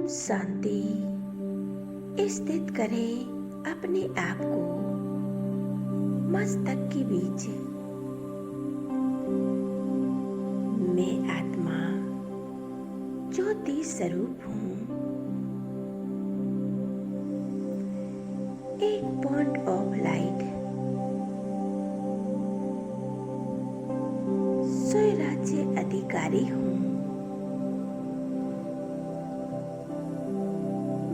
शांति स्थित करें अपने आप को मस्तक के बीच। मैं आत्मा ज्योति स्वरूप हूँ। एक पॉइंट ऑफ लाइट स्वराज्य अधिकारी हूँ।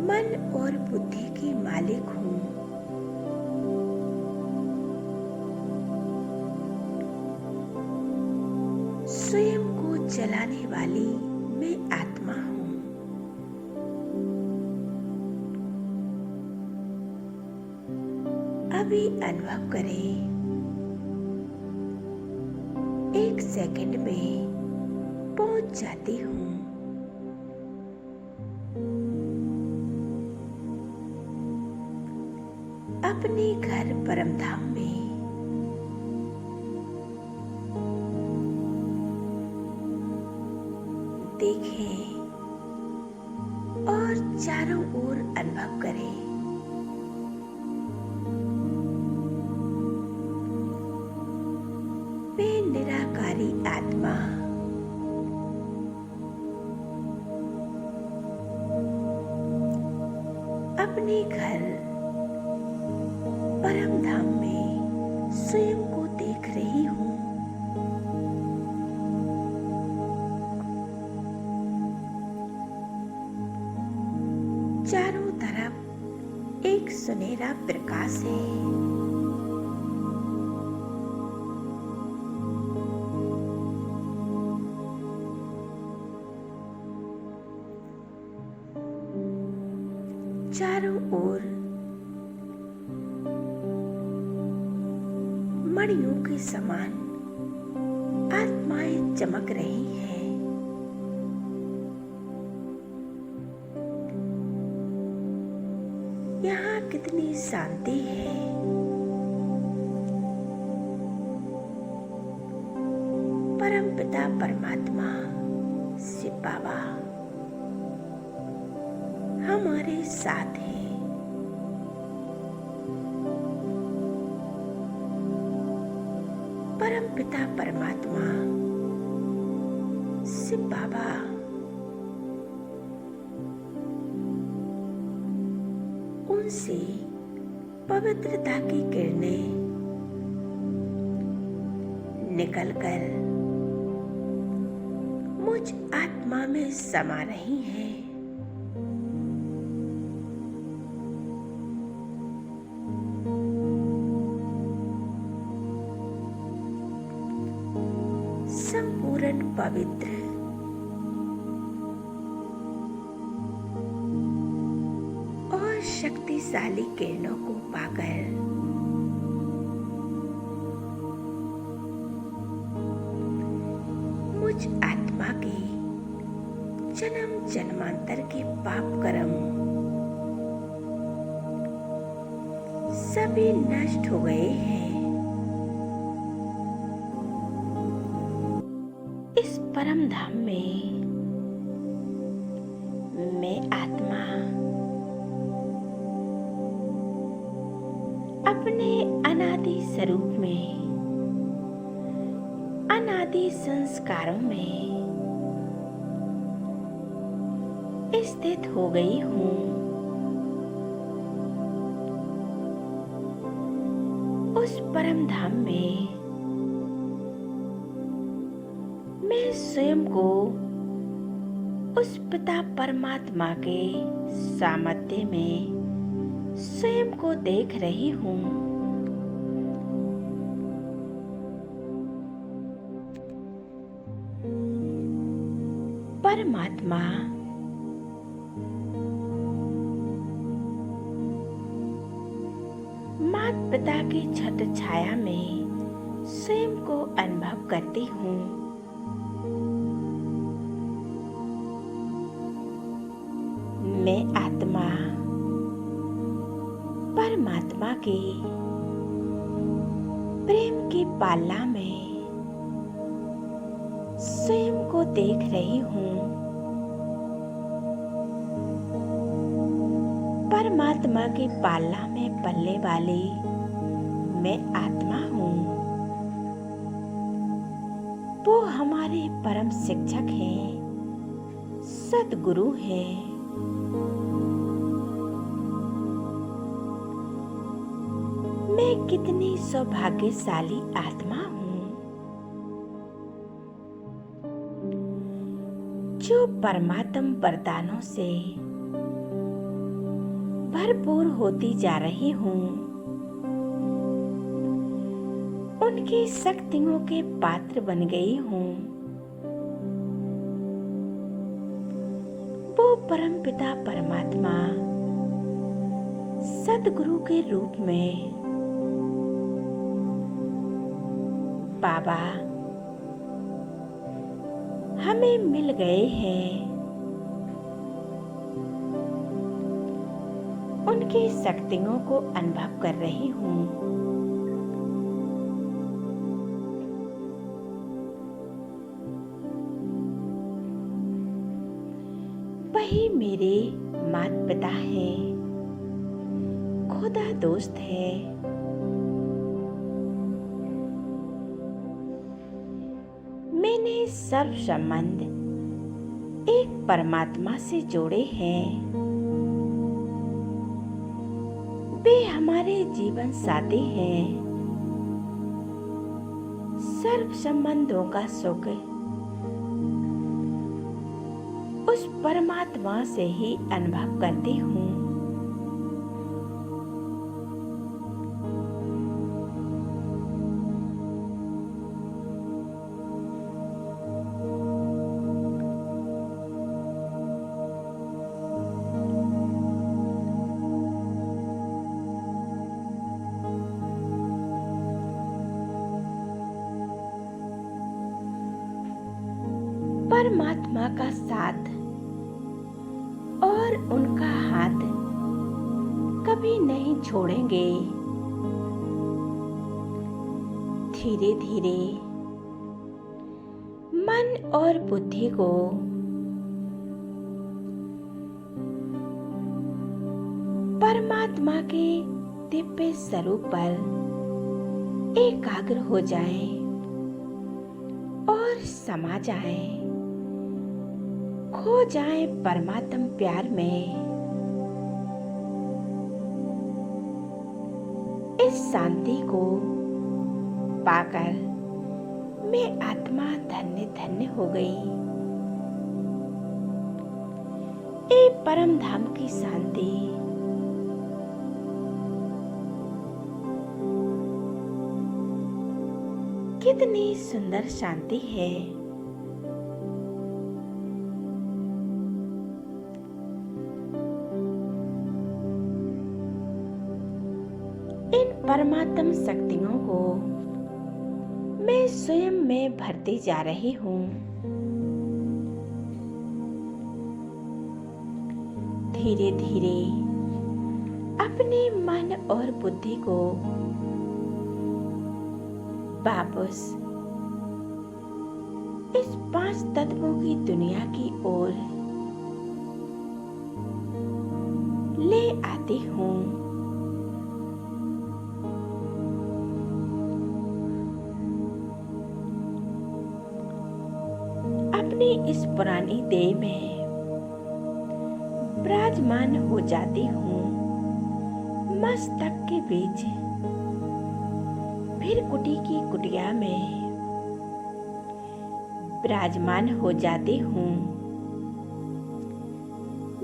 मन और बुद्धि की मालिक हूँ। स्वयं को चलाने वाली मैं आत्मा हूँ। अभी अनुभव करें, एक सेकंड में पहुंच जाती हूँ। अपने घर परमधाम में देखें और चारों ओर अनुभव करें। मैं निराकारी आत्मा अपने घर परमधाम में स्वयं को देख रही हूँ। चारों तरफ एक सुनहरा प्रकाश है। चारों ओर मणियों के समान आत्माएं चमक रही हैं। यहाँ कितनी शांति है। परमपिता परमात्मा शिव बाबा हमारे साथ है। परमपिता परमात्मा शिव बाबा उनसे पवित्रता की किरणें निकलकर मुझ आत्मा में समा रही हैं। संपूर्ण पवित्र और शक्तिशाली किरणों को पाकर मुझ आत्मा के जन्म जन्मांतर के पाप कर्म सभी नष्ट हो गए हैं। इस परम धाम में मैं आत्मा अपने अनादि स्वरूप में अनादि संस्कारों में स्थित हो गई हूँ। उस परम धाम में मैं स्वयं को उस पिता परमात्मा के सामर्थ्य में स्वयं को देख रही हूँ। परमात्मा माता पिता की छत्र छाया में स्वयं को अनुभव करती हूँ। मैं आत्मा परमात्मा के प्रेम की पालना में स्वयं को देख रही हूँ। परमात्मा की पालना में पलने वाली मैं आत्मा हूँ। वो हमारे परम शिक्षक हैं, सद्गुरु हैं। मैं कितनी सौभाग्यशाली आत्मा हूँ जो परमात्म वरदानों से भरपूर होती जा रही हूँ। उनकी शक्तियों के पात्र बन गई हूँ। वो परमपिता परमात्मा सद्गुरु के रूप में बाबा हमें मिल गए हैं। उनकी शक्तियों को अनुभव कर रही हूँ। वही मेरे माता पिता हैं, खुदा दोस्त है। मैंने सर्व संबंध एक परमात्मा से जोड़े हैं। वे हमारे जीवन साथी हैं। सर्व संबंधों का सुख उस परमात्मा से ही अनुभव करती हूँ। परमात्मा का साथ और उनका हाथ कभी नहीं छोड़ेंगे। धीरे धीरे मन और बुद्धि को परमात्मा के दिव्य स्वरूप पर एकाग्र हो जाएं और समा जाएं, खो जाएं परमात्म प्यार में। इस शांति को पाकर मैं आत्मा धन्य धन्य हो गई। ये परम धाम की शांति कितनी सुंदर शांति है। इन परमात्म शक्तियों को मैं स्वयं में भरती जा रही हूँ। धीरे धीरे अपने मन और बुद्धि को वापस इस पांच तत्वों की दुनिया की ओर ले आती हूँ। अपनी इस पुरानी देह में विराजमान हो जाती हूँ। मस्तक के बीच फिर कुटी की कुटिया में विराजमान हो जाती हूँ।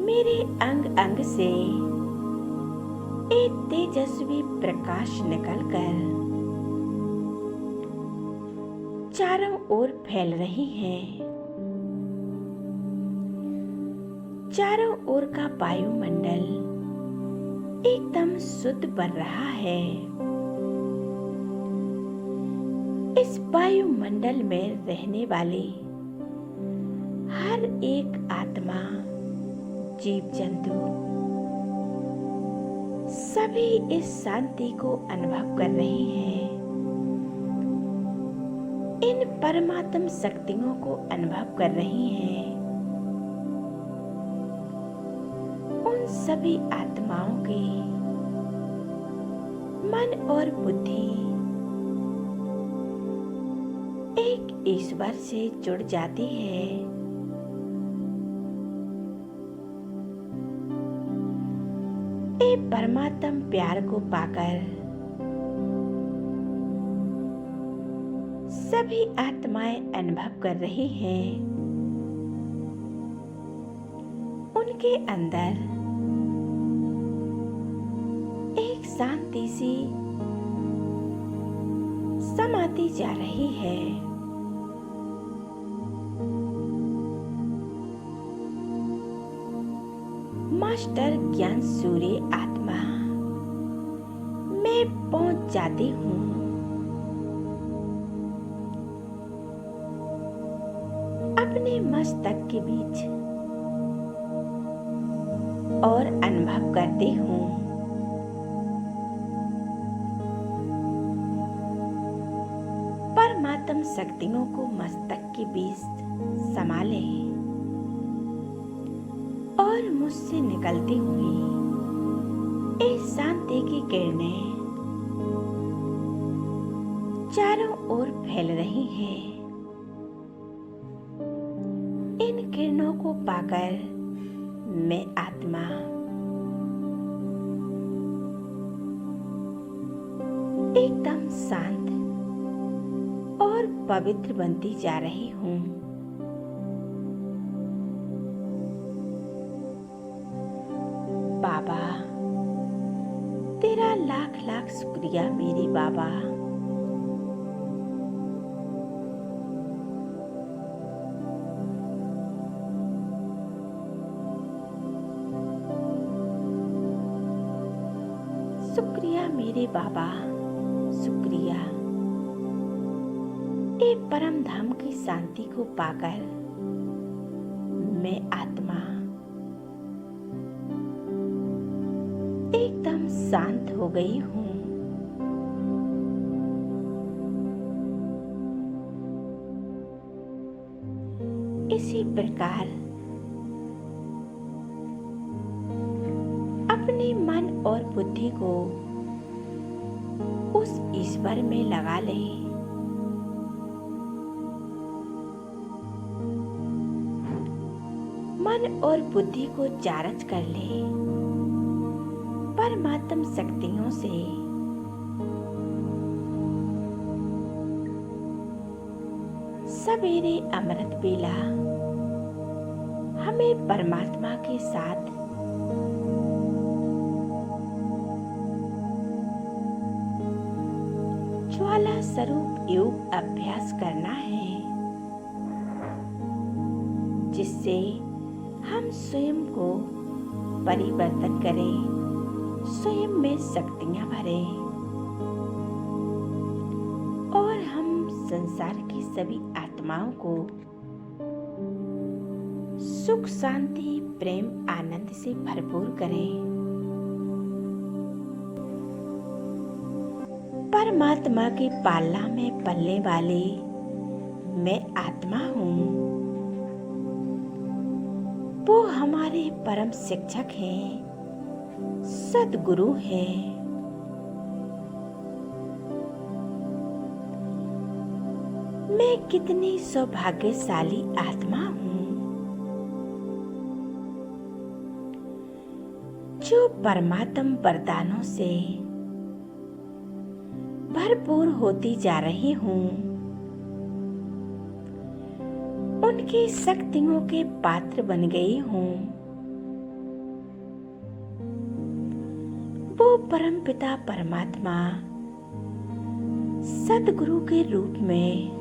मेरे अंग अंग से एक तेजस्वी प्रकाश निकलकर चारों ओर फैल रही है। चारों ओर का वायुमंडल एकदम शुद्ध बन रहा है। इस वायुमंडल में रहने वाली हर एक आत्मा, जीव जंतु सभी इस शांति को अनुभव कर रहे हैं। इन परमात्म शक्तियों को अनुभव कर रही हैं। उन उन सभी आत्माओं के मन और बुद्धि एक ईश्वर से जुड़ जाती है। एक परमात्म प्यार को पाकर सभी आत्माएं अनुभव कर रही हैं। उनके अंदर एक शांति सी समाती जा रही है। मास्टर ज्ञान सूर्य आत्मा मैं पहुंच जाती हूँ। अपने मस्तक के बीच और अनुभव करती हूँ। परमात्म शक्तियों को मस्तक के बीच संभाले और मुझसे निकलती हुई इस शांति की किरणें चारों ओर फैल रही हैं। इन किरणों को पाकर मैं आत्मा एकदम शांत और पवित्र बनती जा रही हूँ। बाबा तेरा लाख लाख शुक्रिया मेरे बाबा। शुक्रिया मेरे बाबा, शुक्रिया। एक परम धाम की शांति को पाकर मैं आत्मा एकदम शांत हो गई हूँ। इसी प्रकार अपने मन और बुद्धि को उस ईश्वर में लगा लें। मन और बुद्धि को चार्ज कर ले परमात्म शक्तियों से। सवेरे अमृत बेला हमें परमात्मा के साथ ज्वाला स्वरूप योग अभ्यास करना है, जिससे हम स्वयं को परिवर्तन करें, स्वयं में शक्तियां भरें और हम संसार की सभी आत्माओं को सुख शांति प्रेम आनंद से भरपूर करें। परमात्मा की पालना में पलने वाले मैं आत्मा हूँ। वो हमारे परम शिक्षक हैं, सद्गुरु हैं। मैं कितनी सौभाग्यशाली आत्मा हूँ जो परमात्म वरदानों से भरपूर होती जा रही हूँ। उनकी शक्तियों के पात्र बन गई हूँ। वो परमपिता परमात्मा सद्गुरु के रूप में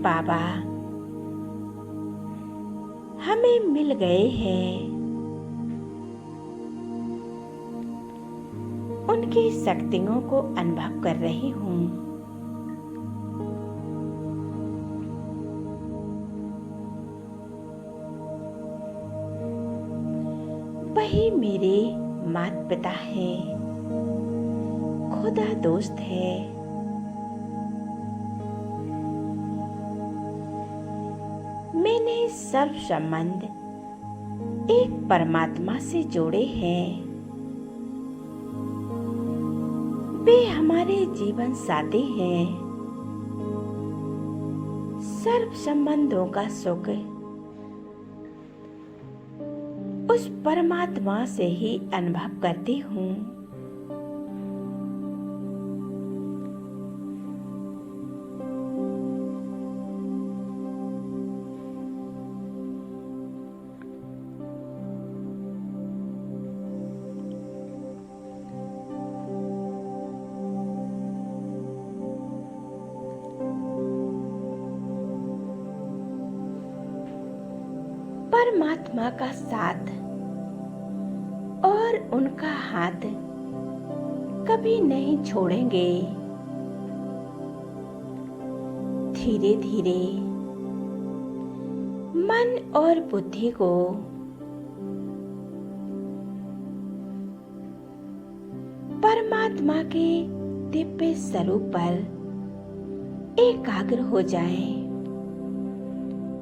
बाबा हमें मिल गए हैं। उनकी शक्तियों को अनुभव कर रही हूँ। वही मेरे माता पिता हैं, खुदा दोस्त है। मैंने सर्व संबंध एक परमात्मा से जोड़े हैं। वे हमारे जीवन साथी हैं। सर्व संबंधों का सुख उस परमात्मा से ही अनुभव करती हूँ। परमात्मा का साथ और उनका हाथ कभी नहीं छोड़ेंगे। धीरे धीरे मन और बुद्धि को परमात्मा के दिव्य स्वरूप पर एकाग्र हो जाएं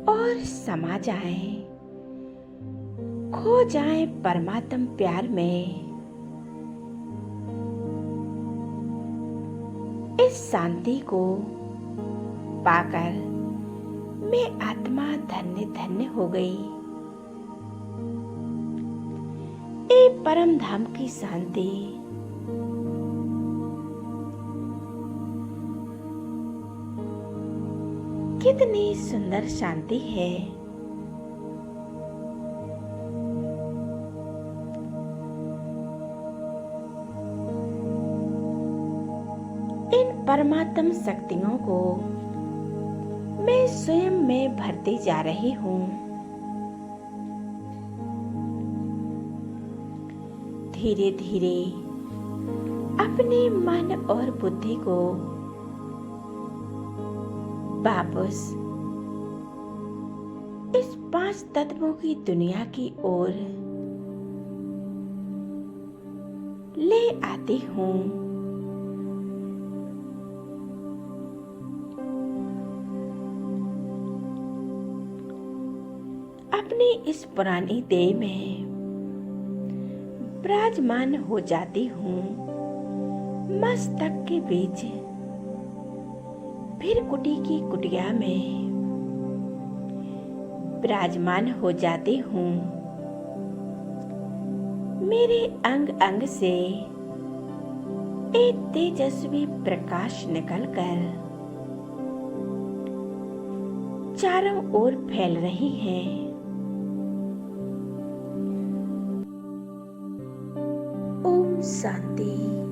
और समा जाएं, खो जाएं परमात्म प्यार में। इस शांति को पाकर मैं आत्मा धन्य धन्य हो गई। ये परम धाम की शांति कितनी सुंदर शांति है। इन परमात्म शक्तियों को मैं स्वयं में भरती जा रही हूँ। धीरे धीरे अपने मन और बुद्धि को वापस इस 5 तत्वों की दुनिया की ओर ले आती हूँ। अपनी इस पुरानी देह में विराजमान हो जाती हूँ। मस्तक के बीच फिर कुटी की कुटिया में विराजमान हो जाती हूँ। मेरे अंग अंग से एक तेजस्वी प्रकाश निकलकर चारों ओर फैल रही है। ओम शांति।